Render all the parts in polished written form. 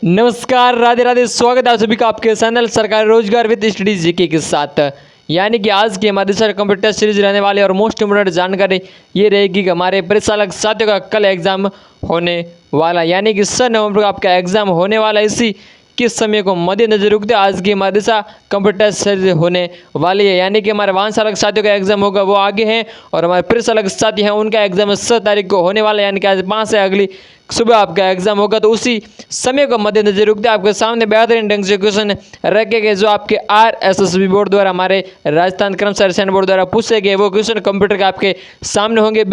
नमस्कार, राधे राधे। स्वागत है आप सभी का आपके चैनल सरकारी रोजगार विद स्टडी जीके के साथ। यानी कि आज की हमारे सर कंप्यूटर सीरीज रहने वाले और मोस्ट इम्पोर्टेंट जानकारी ये रहेगी कि हमारे परिचालक साथियों का कल एग्जाम होने वाला, यानी कि 7 नवंबर को आपका एग्जाम होने वाला। इसी किस समय को मद्देनजर रखते आज की हमारे कंप्यूटर सीरीज होने वाली है, यानी कि हमारे वाहन चालक साथियों का एग्जाम होगा वो आगे हैं और हमारे परिचालक साथी हैं उनका एग्जाम 7 तारीख को होने वाला है, यानी कि आज 5 है, अगली सुबह आपका एग्जाम होगा। तो उसी समय को मद्देनजर रखते आपके सामने बेहतरीन ढंग से क्वेश्चन रखे गए जो आपके RSSB बोर्ड द्वारा, हमारे राजस्थान कर्मचारी चयन बोर्ड द्वारा पूछे गए। वो क्वेश्चन कंप्यूटर के आपके सामने होंगे।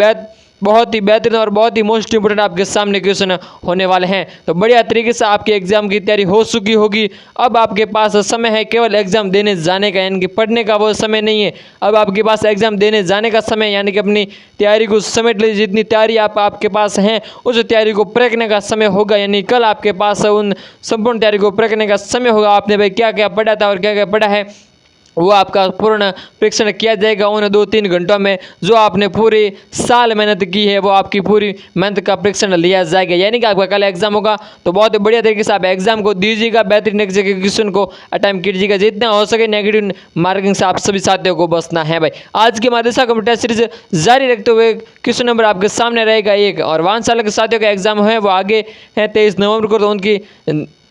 बहुत ही बेहतरीन और बहुत ही मोस्ट इंपोर्टेंट आपके सामने क्वेश्चन होने वाले हैं। तो बढ़िया तरीके से आपके एग्जाम की तैयारी हो चुकी होगी। अब आपके पास समय है केवल एग्जाम देने जाने का, यानी कि पढ़ने का वो समय नहीं है। अब आपके पास एग्जाम देने जाने का समय, यानी कि अपनी तैयारी को समेट लीजिए। जितनी तैयारी आपके पास है उस तैयारी को परखने का समय होगा, यानी कल आपके पास उन संपूर्ण तैयारी को परखने का समय होगा। आपने भाई क्या क्या पढ़ा था और क्या क्या पढ़ा है वो आपका पूर्ण परीक्षण किया जाएगा उन 2-3 घंटों में। जो आपने पूरी साल मेहनत की है वो आपकी पूरी मेहनत का परीक्षण लिया जाएगा, यानी कि आपका कल एग्जाम होगा। तो बहुत ही बढ़िया तरीके से आप एग्जाम को दीजिएगा, बेहतरीन एग्जीक्यूशन को अटेम्प्ट कीजिएगा, जितना हो सके नेगेटिव मार्किंग से आप सभी साथियों को बचना है भाई। आज की मदरसा कंप्यूटर सीरीज जारी रखते हुए क्वेश्चन नंबर आपके सामने रहेगा 1 और वाहन चालक साथियों का एग्जाम है वो आगे है 23 नवंबर को। तो उनकी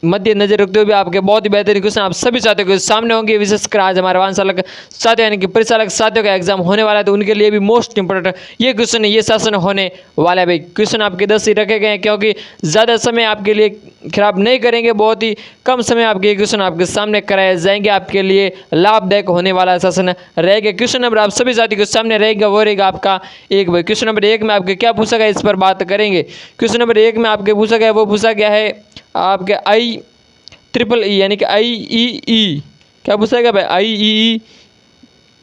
मद्देनजर रखते हुए आपके बहुत ही बेहतरीन क्वेश्चन आप सभी साथियों के सामने होंगे। विशेषकर आज हमारे वाहन चालक साथियों यानी कि परिचालक साथियों का एग्जाम होने वाला है, तो उनके लिए भी मोस्ट इंपोर्टेंट ये क्वेश्चन ये सेशन होने वाला है भाई। क्वेश्चन आपके 10 ही रखे गए हैं क्योंकि ज़्यादा समय आपके लिए खराब नहीं करेंगे, बहुत ही कम समय आपके क्वेश्चन आपके सामने कराए जाएंगे। आपके लिए लाभदायक होने वाला सेशन रहेगा। क्वेश्चन नंबर आप सभी साथियों के सामने रहेगा वो रहेगा आपका 1 भाई। क्वेश्चन नंबर 1 में आपके क्या पूछा गया इस पर बात करेंगे। क्वेश्चन नंबर 1 में आपके पूछा गया वो पूछा गया है आपके IEEE यानी कि IEE क्या पूछा गया भाई। IEE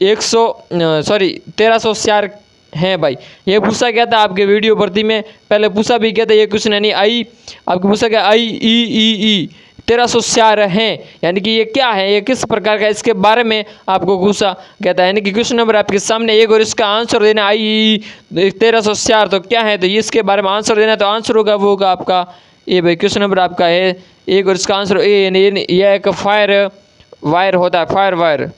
1304 है भाई। ये पूछा गया था आपके वीडियो भर्ती में, पहले पूछा भी गया था ये क्वेश्चन, यानी आपको पूछा गया IEEE 1304 हैं, यानी कि ये क्या है, ये किस प्रकार का, इसके बारे में आपको पूछा गया था। यानी कि क्वेश्चन नंबर आपके सामने 1 और इसका आंसर देना IEEE 1304 तो क्या है, तो इसके बारे में आंसर देना। तो आंसर होगा वो होगा आपका ए भाई। क्वेश्चन नंबर आपका है 1 और इसका आंसर ए, यानी यह एक फायर वायर होता है। फायर वायर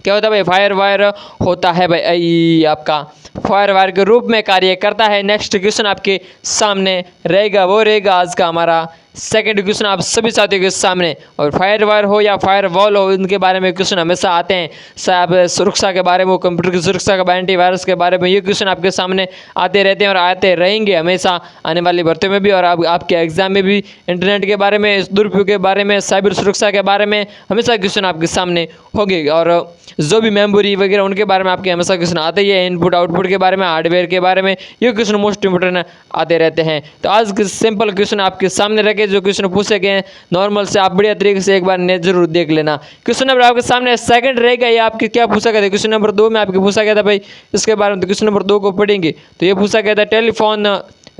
क्या होता है भाई, फायर वायर होता है भाई, आपका फायर वायर के रूप में कार्य करता है। नेक्स्ट क्वेश्चन आपके सामने रहेगा वो रहेगा आज का हमारा सेकंड क्वेश्चन आप सभी साथियों के सामने। और फायर वायर हो या फायर वॉल हो, इनके बारे में क्वेश्चन हमेशा आते हैं। साहब सुरक्षा के बारे में, कंप्यूटर की सुरक्षा के बारे, एंटीवायरस के बारे में ये क्वेश्चन आपके सामने आते रहते हैं और आते रहेंगे हमेशा आने वाली भर्तियों में भी और आपके एग्जाम में भी। इंटरनेट के बारे में, दुरुपयोग के बारे में, साइबर सुरक्षा के बारे में हमेशा क्वेश्चन आपके सामने होंगे। और जो भी मेमोरी वगैरह उनके बारे में आपके हमेशा क्वेश्चन आते ही है। इनपुट आउटपुट के बारे में, हार्डवेयर के बारे में ये क्वेश्चन मोस्ट इंपोर्टेंट आते रहते हैं। तो आज के सिंपल क्वेश्चन आपके सामने रखे, जो क्वेश्चन पूछे गए हैं नॉर्मल से, आप बढ़िया तरीके से एक बार जरूर देख लेना। क्वेश्चन नंबर आपके सामने सेकंड रहेगा, ये आपके क्या पूछा गया था। क्वेश्चन नंबर 2 में आपके पूछा गया था भाई इसके बारे में। तो क्वेश्चन नंबर 2 को पढ़ेंगे तो ये पूछा गया था टेलीफोन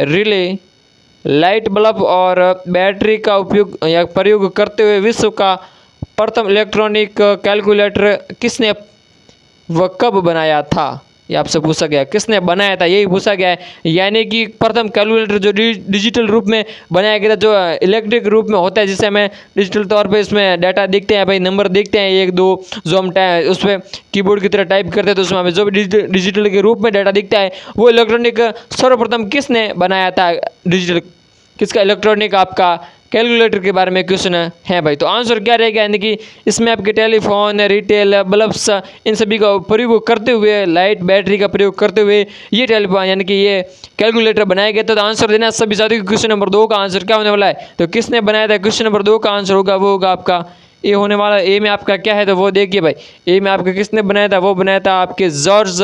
रिले, लाइट बल्ब और बैटरी का उपयोग या प्रयोग करते हुए विश्व का प्रथम इलेक्ट्रॉनिक कैलकुलेटर किसने व कब बनाया था। ये आपसे पूछा गया किसने बनाया था, यही पूछा गया है। यानी कि प्रथम कैलकुलेटर जो डिजिटल रूप में बनाया गया था, जो इलेक्ट्रिक रूप में होता है, जिससे हमें डिजिटल तौर पे इसमें डाटा दिखते हैं भाई, नंबर दिखते हैं 1 2, जो हम उस पर कीबोर्ड की तरह टाइप करते हैं तो उसमें हमें जो भी डिजिटल के रूप में डाटा दिखता है वो इलेक्ट्रॉनिक सर्वप्रथम किसने बनाया था, डिजिटल किसका इलेक्ट्रॉनिक आपका कैलकुलेटर के बारे में क्वेश्चन है भाई। तो आंसर क्या रहेगा, यानी कि इसमें आपके टेलीफोन, रिटेल, बल्ब्स इन सभी का प्रयोग करते हुए, लाइट बैटरी का प्रयोग करते हुए ये टेलीफोन यानी कि ये कैलकुलेटर बनाया गया था। तो आंसर देना सभी साथियों। क्वेश्चन नंबर 2 का आंसर क्या होने वाला है, तो किसने बनाया था। क्वेश्चन नंबर 2 का आंसर होगा वो होगा आपका ए होने वाला। ए में आपका क्या है तो वो देखिए भाई, ए में आपका किसने बनाया था, वो बनाया था आपके जॉर्ज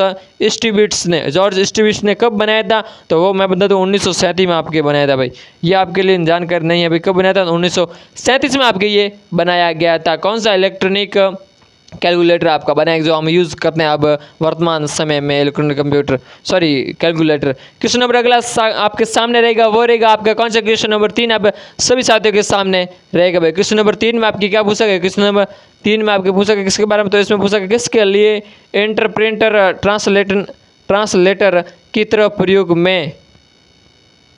स्टिविट्स ने। जॉर्ज स्टिविट्स ने कब बनाया था, तो वो मैं बता दूँ 1937 में आपके बनाया था भाई। ये आपके लिए जानकारी नहीं है भाई, कब बनाया था, 1937 में आपके ये बनाया गया था। कौन सा इलेक्ट्रॉनिक कैलकुलेटर आपका बनाया जो हम यूज़ करते हैं अब वर्तमान समय में, electronic computer calculator. Question number अगला आपके सामने रहेगा वो रहेगा आपका कौन सा, क्वेश्चन नंबर 3 अब सभी साथियों के सामने रहेगा भाई। क्वेश्चन नंबर 3 में आपकी क्या पूछा गया। क्वेश्चन नंबर 3 में आपके पूछा गया किसके बारे में, तो इसमें पूछा गया किसके लिए इंटरप्रेटर ट्रांसलेटर की तरह प्रयोग में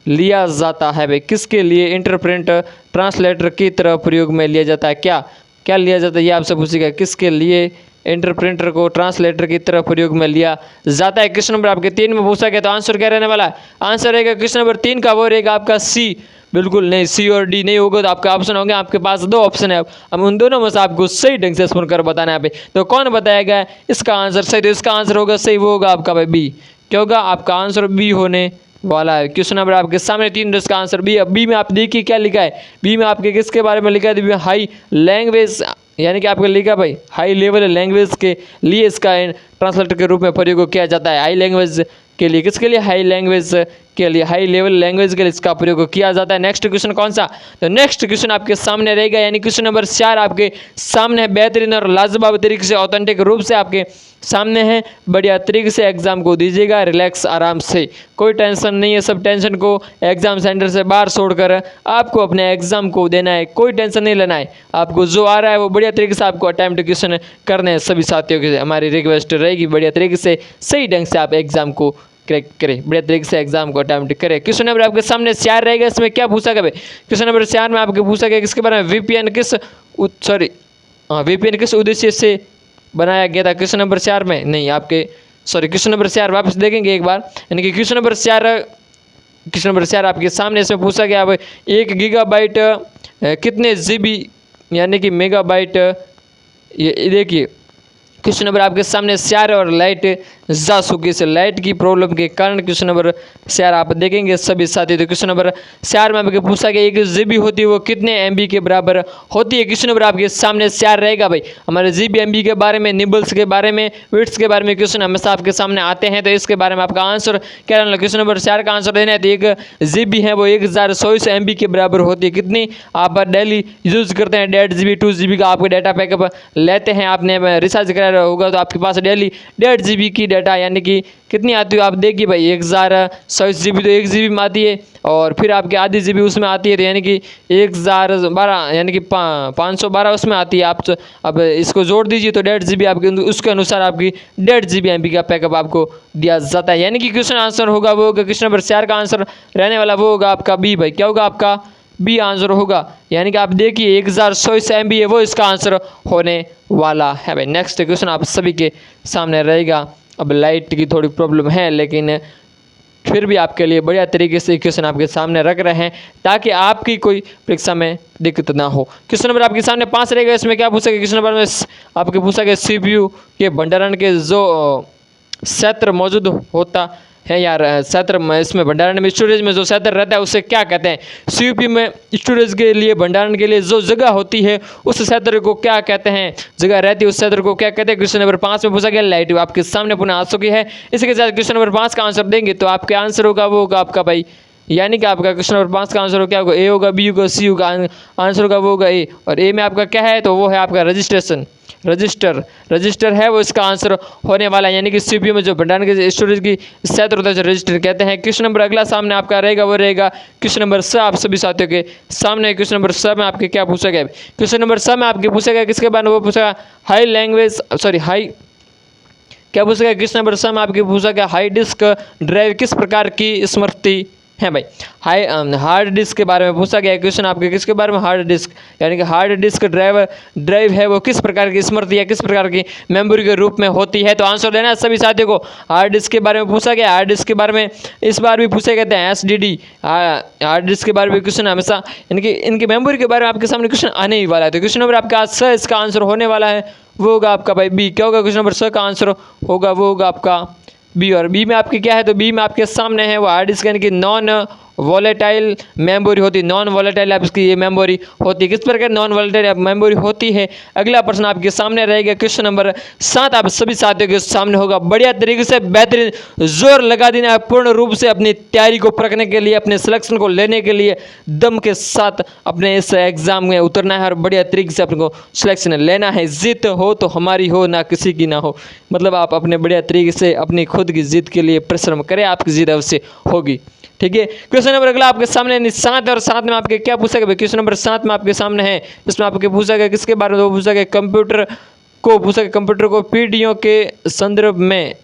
लिया जाता है भाई? किसके लिए इंटरप्रेट ट्रांसलेटर की तरह प्रयोग में लिया जाता है? क्या क्या लिया जाता है ये आपसे पूछेगा। किसके लिए इंटरप्रेटर को ट्रांसलेटर की तरह प्रयोग में लिया जाता है? क्वेश्चन नंबर आपके 3 में पूछा गया, तो आंसर क्या रहने वाला है? आंसर रहेगा क्वेश्चन नंबर 3 का, वो रहेगा आपका सी। बिल्कुल नहीं, सी और डी नहीं होगा तो आपका ऑप्शन होंगे, आपके पास 2 ऑप्शन है। अब उन दोनों में से आपको सही ढंग से सुनकर बताना है भाई। तो कौन बताएगा इसका आंसर सही? तो इसका आंसर होगा सही, वो होगा आपका भाई बी। क्या होगा? आपका आंसर बी होने वाला है। क्वेश्चन नंबर आपके सामने 3, इसका आंसर बी है। बी में आप देखिए क्या लिखा है। बी में आपके किसके बारे में लिखा है? हाई लैंग्वेज, यानी कि आपको लिखा भाई हाई लेवल लैंग्वेज के लिए इसका ट्रांसलेटर के रूप में प्रयोग किया जाता है। हाई लैंग्वेज के लिए, किसके लिए? हाई लैंग्वेज के लिए, हाई लेवल लैंग्वेज के लिए इसका प्रयोग किया जाता है। नेक्स्ट क्वेश्चन कौन सा? तो नेक्स्ट क्वेश्चन आपके सामने रहेगा, यानी क्वेश्चन नंबर 4 आपके सामने है। बेहतरीन और लाजवाब तरीके से, ऑथेंटिक रूप से आपके सामने है। बढ़िया तरीके से एग्जाम को दीजिएगा, रिलैक्स आराम से, कोई टेंशन नहीं है। सब टेंशन को एग्जाम सेंटर से बाहर छोड़कर आपको अपने एग्जाम को देना है, कोई टेंशन नहीं लेना है। आपको जो आ रहा है वो बढ़िया तरीके से आपको अटेम्प्ट क्वेश्चन करने हैं। सभी साथियों के हमारी रिक्वेस्ट रहेगी, बढ़िया तरीके से सही ढंग से आप एग्जाम को क्रैक करें, बढ़िया तरीके से एग्जाम को अटेम्प्ट करें। क्वेश्चन नंबर आपके सामने 4 रहेगा, इसमें क्या पूछा गया? क्वेश्चन नंबर 4 में आपके पूछा गया किसके बारे में? वीपीएन किस उद्देश्य से बनाया गया था? क्वेश्चन नंबर 4 में नहीं, आपके क्वेश्चन नंबर 4 वापस देखेंगे एक बार, यानी कि क्वेश्चन नंबर 4 आपके सामने इसमें पूछा गया अब 1 गीगाबाइट कितने जीबी यानी कि मेगाबाइट। ये देखिए क्वेश्चन नंबर आपके सामने 4 और लाइट जा चुकी है। लाइट की प्रॉब्लम के कारण क्वेश्चन नंबर 4 आप देखेंगे सभी साथी। तो क्वेश्चन नंबर 4 में आपके पूछा गया 1 जीबी होती है वो कितने एमबी के बराबर होती है? क्वेश्चन नंबर आपके सामने 4 रहेगा भाई। हमारे जीबी एमबी के बारे में, निबल्स के बारे में, बिट्स के बारे में क्वेश्चन हमेशा आपके सामने आते हैं, तो इसके बारे में आपका आंसर क्या रहना? क्वेश्चन नंबर 4 का आंसर देना है तो 1 जीबी है वो 1024 एमबी के बराबर होती है। कितनी आप डेली यूज करते हैं? 1.5 GB 2 GB का आपको डाटा पैकअप लेते हैं, आपने रिचार्ज कराया होगा तो आपके पास डेली 1.5 GB की डाटा यानी कि कितनी आती है आप देखिए भाई 1024 GB तो 1 GB में आती है, और फिर आपके आधी GB उसमें आती है, तो यानी कि 1012 यानी कि 512 उसमें आती है। आप अब इसको जोड़ दीजिए तो 1.5 GB आपके, उसके अनुसार आपकी 1.5 GB एमबी का पैकअप आपको दिया जाता है। यानी कि क्वेश्चन आंसर होगा वो होगा क्वेश्चन नंबर 4 का आंसर रहने वाला वो होगा आपका बी भाई। क्या होगा? आपका बी आंसर होगा, यानी कि आप देखिए 1024 MB है वो इसका आंसर होने वाला है भाई। नेक्स्ट क्वेश्चन आप सभी के सामने रहेगा। अब लाइट की थोड़ी प्रॉब्लम है, लेकिन फिर भी आपके लिए बढ़िया तरीके से क्वेश्चन आपके सामने रख रहे हैं ताकि आपकी कोई परीक्षा में दिक्कत ना हो। क्वेश्चन नंबर आपके सामने 5 रहेगा, इसमें क्या पूछा गया? क्वेश्चन नंबर में आपके पूछा गया CPU के भंडारण के जो क्षेत्र मौजूद होता है यार, क्षेत्र में इसमें भंडारण में स्टोरेज में जो क्षेत्र रहता है उसे क्या कहते हैं? सीपीयू में स्टोरेज के लिए भंडारण के लिए जो जगह होती है उस क्षेत्र को क्या कहते हैं? जगह रहती है उस क्षेत्र को क्या कहते हैं? क्वेश्चन नंबर 5 में पूछा गया। लाइट आपके सामने पुनः आ चुकी है। इसके साथ क्वेश्चन नंबर 5 का आंसर देंगे तो आपके आंसर होगा वो होगा आपका भाई, यानी कि आपका क्वेश्चन नंबर 5 का आंसर क्या होगा? ए होगा, बी होगा, सी होगा, आंसर होगा वो होगा ए। और ए में आपका क्या है? तो वो है आपका रजिस्टर है वो इसका आंसर होने वाला है। यानी कि सीपीयू में जो भंडारण के स्टोरेज की क्षेत्र होता है रजिस्टर कहते हैं। क्वेश्चन नंबर अगला सामने आपका रहेगा वो रहेगा क्वेश्चन नंबर 6 आप सभी साथियों के सामने। क्वेश्चन नंबर 6 में आपके क्या पूछा गया? क्वेश्चन नंबर 6 में आपके पूछा गया किसके बारे में? वो पूछा हाई क्या पूछा गया? क्वेश्चन नंबर 6 में आपके पूछा गया हाई डिस्क ड्राइव किस प्रकार की स्मृति है भाई? हार्ड डिस्क के बारे में पूछा गया क्वेश्चन आपके किसके बारे में? हार्ड डिस्क, यानी कि हार्ड डिस्क ड्राइव है वो किस प्रकार की स्मृति या किस प्रकार की मेमोरी के रूप में होती है? तो आंसर देना है सभी साथियों को। हार्ड डिस्क के बारे में पूछा गया। हार्ड डिस्क के बारे में इस बार भी पूछे गए थे SSD हार्ड डिस्क के बारे में क्वेश्चन हमेशा, यानी कि इनकी मेमोरी के बारे में आपके सामने क्वेश्चन आने ही वाला है। तो क्वेश्चन नंबर आपका 6 इसका आंसर होने वाला है वो होगा आपका भाई बी। क्या होगा? क्वेश्चन नंबर 6 का आंसर होगा वो होगा आपका बी। और बी में आपके क्या है? तो बी में आपके सामने है वो हार्ड डिस्क यानी कि नॉन वॉलेटाइल मेमोरी होती है। नॉन वॉलेटाइल आपकी ये मेमोरी होती है। किस प्रकार नॉन वॉलेटाइल मेमोरी होती है? अगला प्रश्न आपके सामने रहेगा क्वेश्चन नंबर 7 आप सभी साथियों के सामने होगा। बढ़िया तरीके से बेहतरीन जोर लगा देना है पूर्ण रूप से अपनी तैयारी को परखने के लिए, अपने सिलेक्शन को लेने के लिए दम के साथ अपने इस एग्जाम में उतरना है और बढ़िया तरीके से अपने को सिलेक्शन लेना है। जीत हो तो हमारी हो ना किसी की ना हो, मतलब आप अपने बढ़िया तरीके से अपनी खुद की जीत के लिए परिश्रम करें, आपकी जीत अवश्य होगी। ठीक है। क्वेश्चन नंबर अगला आपके सामने 7 और 7 में आपके क्या पूछा गया? क्वेश्चन नंबर 7 में आपके सामने है, इसमें आपके पूछा गया किसके बारे में? पूछा गया कंप्यूटर को पीढ़ियों के संदर्भ में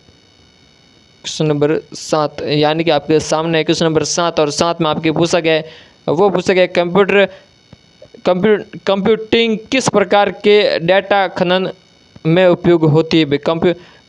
क्वेश्चन नंबर 7 यानी कि आपके सामने क्वेश्चन नंबर 7 और 7 में आपके पूछा गया है, वो पूछा गया कंप्यूटिंग किस प्रकार के डाटा खनन में उपयोग होती है।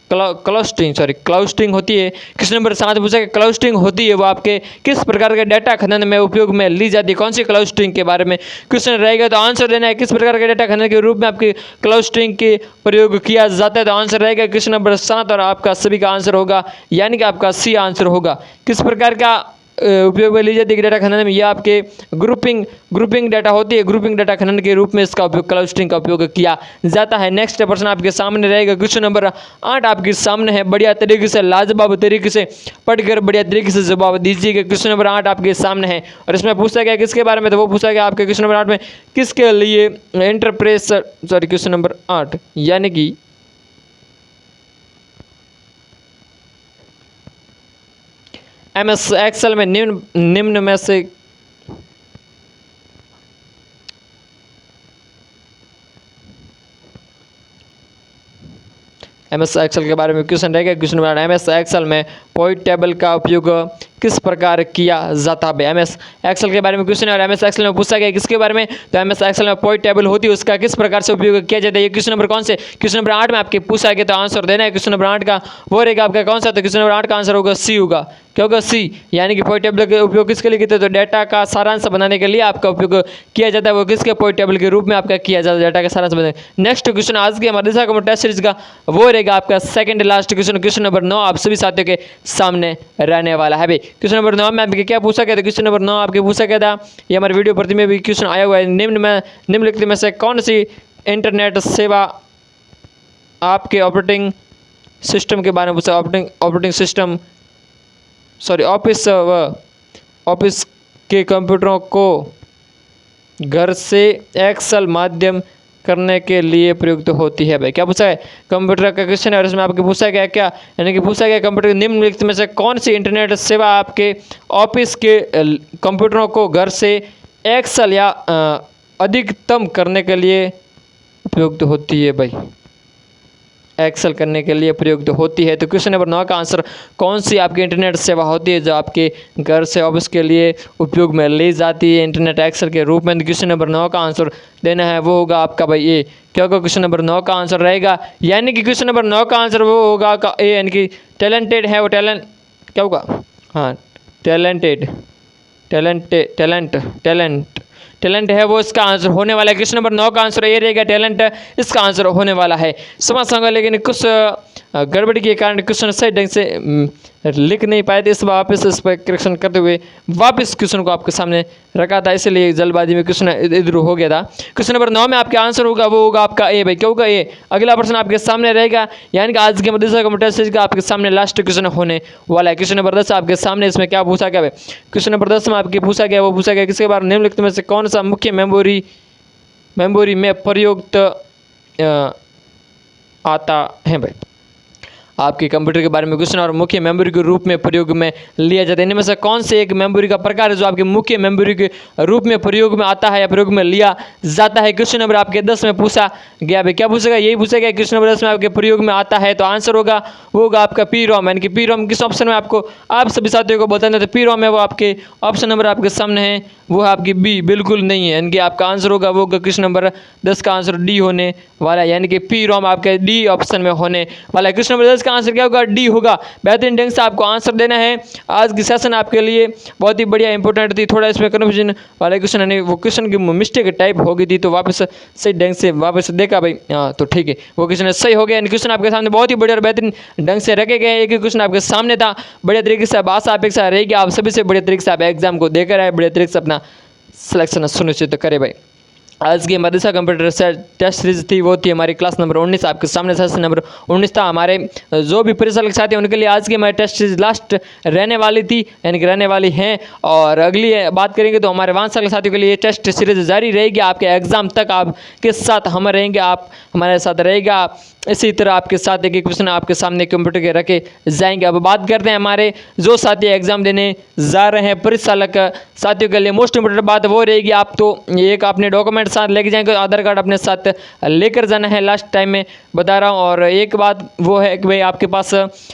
क्लाउस्टिंग होती है। क्वेश्चन नंबर 7 पूछा कि क्लाउस्टिंग होती है वो आपके किस प्रकार के डाटा खनन में उपयोग में ली जाती है, कौन सी क्लाउस्टिंग के बारे में क्वेश्चन रहेगा। तो आंसर देना है किस प्रकार के डाटा खनन के रूप में आपके क्लाउस्टिंग के प्रयोग किया जाता है। तो आंसर रहेगा क्वेश्चन नंबर 7 और आपका सभी का आंसर होगा यानी कि आपका सी आंसर होगा। किस प्रकार का उपयोग में ली जाती है डाटा खनन में, यह आपके ग्रुपिंग डाटा होती है, ग्रुपिंग डाटा खनन के रूप में इसका उपयोग क्लस्टरिंग का उपयोग किया जाता है। नेक्स्ट प्रश्न आपके सामने रहेगा क्वेश्चन नंबर 8 आपके सामने है। बढ़िया तरीके से लाजवाब तरीके से पढ़कर बढ़िया तरीके से जवाब दीजिएगा। क्वेश्चन नंबर 8 आपके सामने है और इसमें पूछा गया किसके बारे में, तो वो पूछा गया आपके क्वेश्चन नंबर 8 में किसके लिए क्वेश्चन नंबर 8 यानी कि MS एक्सेल में निम्न में से MS एक्सेल के बारे में क्वेश्चन रहेगा। क्वेश्चन नंबर MS एक्सेल में पॉइंट टेबल का उपयोग किस प्रकार किया जाता है। MS एक्सेल के बारे में क्वेश्चन है और MS एक्सेल में पूछा गया किसके बारे में, तो MS एक्सेल में पॉइंट टेबल होती है उसका किस प्रकार से उपयोग किया जाता है। ये क्वेश्चन नंबर कौन से क्वेश्चन नंबर 8 में आपके पूछा गया, तो आंसर देना है क्वेश्चन नंबर 8 का वो रहेगा आपका कौन सा, तो क्वेश्चन नंबर 8 का आंसर होगा सी होगा। क्या होगा सी, यानी कि पॉइंट टेबल का उपयोग किसके लिए किया, तो डाटा का सारांश बनाने के लिए आपका उपयोग किया जाता है। वो किसके पॉइंट टेबल के रूप में आपका किया जाता है, डाटा का सारांश बनाने। नेक्स्ट क्वेश्चन आज के हमारे टेस्ट सीरीज का वो रहेगा आपका second last question, question number 9 आप सभी साथियों के सामने रहने वाला है। भाई क्वेश्चन नंबर 9 में आपके क्या पूछा गया था, क्वेश्चन नंबर 9 आपके पूछा गया था, ये हमारे वीडियो प्रति में भी क्वेश्चन आया हुआ है। निम्नलिखित में से कौन सी इंटरनेट सेवा आपके ऑपरेटिंग सिस्टम के बारे में पूछा, ऑपरेटिंग सिस्टम ऑफिस के कंप्यूटरों को घर से एक्सेल माध्यम करने के लिए प्रयुक्त होती है। भाई क्या पूछा है, कंप्यूटर का क्वेश्चन है और इसमें आपके पूछा गया क्या, यानी कि पूछा गया कंप्यूटर निम्नलिखित में से कौन सी इंटरनेट सेवा आपके ऑफिस के कंप्यूटरों को घर से एक्सेल या अधिकतम करने के लिए प्रयुक्त होती है। भाई एक्सेल करने के लिए प्रयुक्त होती है। तो क्वेश्चन नंबर 9 का आंसर कौन सी आपकी इंटरनेट सेवा होती है जो आपके घर से ऑफिस के लिए उपयोग में ली जाती है इंटरनेट एक्सेल के रूप में। क्वेश्चन नंबर 9 का आंसर देना है वो होगा आपका भाई ए। क्या होगा, क्वेश्चन नंबर 9 का आंसर रहेगा, यानी कि क्वेश्चन नंबर 9 का आंसर वो होगा का ए, यानी कि टैलेंटेड है वो क्या होगा, हाँ टैलेंट है वो इसका आंसर होने वाला है। क्वेश्चन नंबर 9 का आंसर ये रहेगा, टैलेंट इसका आंसर होने वाला है। समझ संगा, लेकिन कुछ गड़बड़ी के कारण क्वेश्चन सही ढंग से लिख नहीं पाए थे, इस वापस इस पर करेक्शन करते हुए वापस क्वेश्चन को आपके सामने रखा था, इसलिए जल्दबाजी में क्वेश्चन इधर हो गया था। क्वेश्चन नंबर 9 में आपका आंसर होगा वो होगा आपका ए। भाई क्या होगा ए। अगला प्रश्न आपके सामने रहेगा, यानी कि आज के मदरसा कंप्यूटर सीरीज का आपके सामने लास्ट क्वेश्चन होने वाला है। क्वेश्चन नंबर 10 आपके सामने, इसमें क्या पूछा गया है, क्वेश्चन नंबर 10 में आपके पूछा गया वो पूछा गया किसके बारे में, निम्नलिखित में से कौन सा मुख्य मेमोरी में प्रयुक्त आता है। भाई आपके कंप्यूटर के बारे में क्वेश्चन और मुख्य मेमोरी के रूप में प्रयोग में लिया जाता है, इनमें से कौन से एक मेमोरी का प्रकार है जो आपके मुख्य मेमोरी के रूप में प्रयोग में आता है या प्रयोग में लिया जाता है। क्वेश्चन नंबर आपके 10 में पूछा गया। भाई क्या पूछेगा, यही पूछेगा क्वेश्चन नंबर 10 में आपके प्रयोग में आता है, तो आंसर होगा वो होगा आपका पी रोम। यानी कि पी रोम किस ऑप्शन में आपको आप सभी साथियों को बताना, तो पी रोम है वो आपके ऑप्शन नंबर आपके सामने है वो है आपकी बी, बिल्कुल नहीं है। यानी कि आपका आंसर होगा वो क्वेश्चन नंबर 10 का आंसर डी होने वाला है, यानी कि पी रोम आपके डी ऑप्शन में होने वाला है। क्वेश्चन नंबर 10 का आंसर क्या होगा, डी होगा। बेहतरीन ढंग से आपको आंसर देना है। आज की सेशन आपके लिए बहुत ही बढ़िया इंपॉर्टेंट थी, थोड़ा इसमें कन्फ्यूजन वाला क्वेश्चन यानी वो क्वेश्चन की मिस्टेक टाइप हो गई थी, तो वापस सही ढंग से वापस देखा भाई, हाँ तो ठीक है वो क्वेश्चन सही हो गया। क्वेश्चन आपके सामने बहुत ही बढ़िया और बेहतरीन ढंग से रखे गए। एक ही क्वेश्चन आपके सामने था, बढ़िया तरीके से आशा अपेक्षा रहेगी आप सभी से बढ़िया तरीके से आप एग्जाम को देकर आए, बढ़िया तरीके से अपना सिलेक्शन सुनिश्चित करें। भाई आज की मदरसा कंप्यूटर टेस्ट सीरीज थी वो थी हमारी क्लास नंबर 19, आपके सामने सेशन नंबर 19 था। हमारे जो भी परिसर के साथी हैं उनके लिए आज की हमारी टेस्ट सीरीज लास्ट रहने वाली थी, यानी कि रहने वाली हैं, और अगली बात करेंगे तो हमारे 5 साल के साथियों के लिए टेस्ट सीरीज जारी रहेगी आपके एग्जाम तक। आपके साथ हम रहेंगे, आप हमारे साथ रहेगा, इसी तरह आपके साथ एक एक क्वेश्चन आपके सामने कंप्यूटर के रखे जाएंगे। अब बात करते हैं हमारे जो साथी एग्जाम देने जा रहे हैं परिचालक साथियों के लिए मोस्ट इंपोर्टेंट बात वो रहेगी, आप तो एक अपने डॉक्यूमेंट साथ लेके जाएंगे, आधार कार्ड अपने साथ लेकर जाना है, लास्ट टाइम में बता रहा हूँ। और एक बात वो है कि भाई आपके पास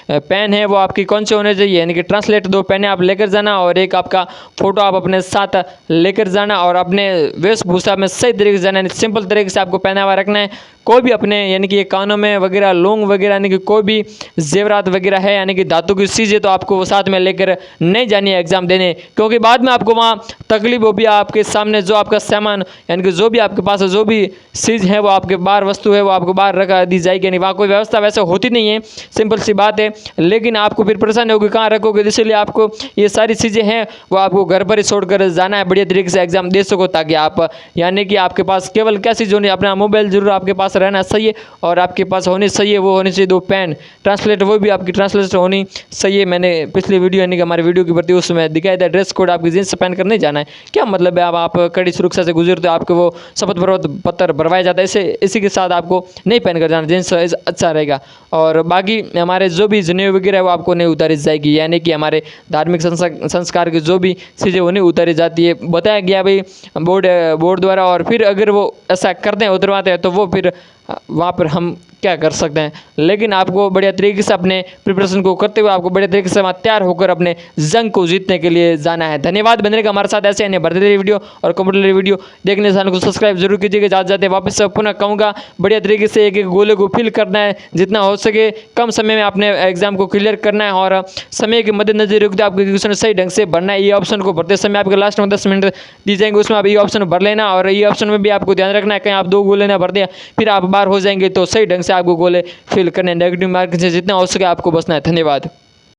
पेन है वो आपकी कौन से होने चाहिए, यानी कि ट्रांसलेट 2 पेन आप लेकर जाना और एक आपका फोटो आप अपने साथ लेकर जाना और अपने वेशभूषा में सही तरीके से जाना, सिंपल तरीके से आपको पहनावा रखना है। कोई भी अपने यानी कि कानों में वगैरह लौंग वगैरह यानी कि कोई भी जेवरात वगैरह है यानी कि धातु की चीज़ें तो आपको वो साथ में लेकर नहीं जानी है एग्जाम देने, क्योंकि बाद में आपको वहाँ तकलीफ हो भी आपके सामने जो आपका सामान यानी कि जो भी आपके पास जो भी चीज़ है वो आपके बाहर वस्तु है वो आपको बाहर रखा दी जाएगी, नहीं वहाँ कोई व्यवस्था वैसे होती नहीं है, सिंपल सी बात है। लेकिन आपको फिर परेशानी होगी कहाँ रखोगे, इसलिए आपको ये सारी चीज़ें हैं वो आपको घर पर ही छोड़कर जाना है, बढ़िया तरीके से एग्जाम दे सको, ताकि आप यानी कि आपके पास केवल क्या चीज़ होनी, अपना मोबाइल जरूर आपके पास रहना चाहिए और आपके पास होनी चाहिए वो होनी चाहिए 2 पेन ट्रांसलेट, वो भी आपकी ट्रांसलेट होनी चाहिए। मैंने पिछली वीडियो यानी कि हमारे वीडियो की प्रति उसमें दिखाया था ड्रेस कोड आपकी जींस पहन कर नहीं जाना है। क्या मतलब है, अब आप कड़ी सुरक्षा से गुजरते हो, आपको वो शपथ पत्र भरवाया जाता है, इसी के साथ आपको नहीं पहन कर जाना, जींस अच्छा रहेगा। और बाकी हमारे जो भी जनेऊ वगैरह है वो आपको नहीं उतारी जाएगी, यानी कि हमारे धार्मिक संस्कार की जो भी चीज़ें वो नहीं उतारी जाती है, बताया गया भाई बोर्ड द्वारा। और फिर अगर वो ऐसा करते हैं उतरवाते हैं तो वो फिर वहाँ पर हम क्या कर सकते हैं, लेकिन आपको बढ़िया तरीके से अपने प्रिपरेशन को करते हुए आपको बढ़िया तरीके से वहाँ तैयार होकर अपने जंग को जीतने के लिए जाना है। धन्यवाद, बने का हमारे साथ ऐसे अन्य बढ़ते वीडियो और कंप्यूटर वीडियो देखने चैनल को सब्सक्राइब जरूर कीजिएगा। जाते जाते वापस से पुनः कहूँगा बढ़िया तरीके से एक एक गोले को फिल करना है, जितना हो सके कम समय में अपने एग्जाम को क्लियर करना है और समय के मद्देनजर रखते आपके क्वेश्चन सही ढंग से भरना है। ये ऑप्शन को भरते समय आपके लास्ट में 10 मिनट दी जाएंगे, उसमें आप ये ऑप्शन भर लेना और ये ऑप्शन में भी आपको ध्यान रखना है कहीं आप 2 गोले ना भर दें फिर आप बाहर हो जाएंगे, तो सही ढंग से आपको गोले फिल करने, नेगेटिव मार्क से जितना हो सके आपको बचना है। धन्यवाद।